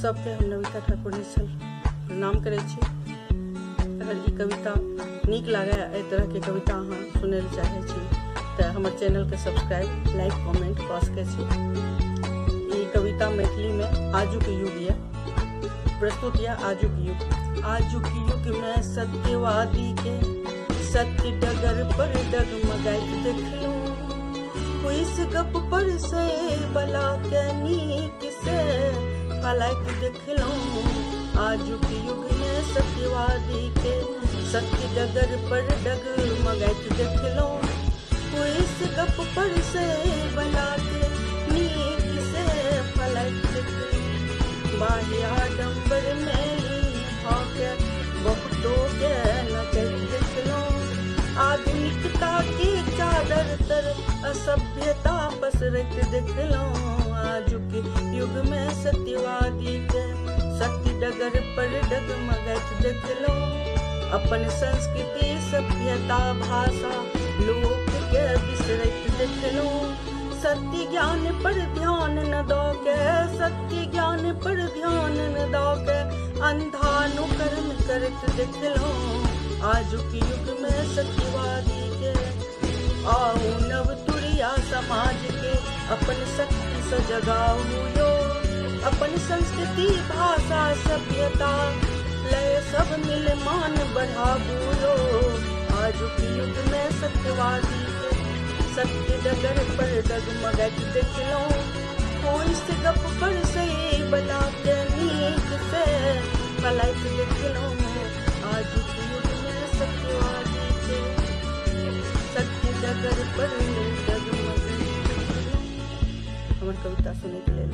सबके हम नविता ठाकुर निश्चल प्रणाम करे छी। अगर ई कविता नीक लागे, एहि तरह के कविता अहाँ सुनै ले चाहे छी तो हमर चैनल के सब्सक्राइब, लाइक, कमेंट कऽ सकै छी। ई कविता मैथिली में आजुक युग ये प्रस्तुत या आजुक युग में सत्यवादी के सत्य डगर पर डगमगाइत देखलूं। इस गप पर से बला के नीक से फलाइत देखलूं। आजुक युग में सत्यवादी के सत्य डगर पर डगमगाइत देखलूं। इस गप पर से बला के नीक से फलाइत देखलूं। बाह्य आडंबर में भाके बहुतों के नचैत देखलूं। आधुनिकता की चादर तर असभ्यता पसरत देखलूं। आजुक युग में सत्यवादी के सत्य डगर पर डगमगाइत देखलूं। अपन संस्कृति, सभ्यता, भाषा लोक के बिसरत देखलूं। सत्य ज्ञान पर ध्यान न दो के, सत्य ज्ञान पर ध्यान न दो के अंधानुकरण करत देखलूं। आजुक युग में सत्यवादी के आओ नव तुरिया समाज के अपन शक्ति से जगाओ यो। अपन संस्कृति, भाषा, सभ्यता लय सब मिल मान बढ़ाबू यो। आजुक युग में सत्यवादी के सत्य डगर पर डगमगाइत देखलूं। इस गप पर से बला के नीक से फलाइत देखलूं। आजुक युग में सत्यवादी के सत्य डगर पर डगमगाइत। हमर कविता सुने के लेल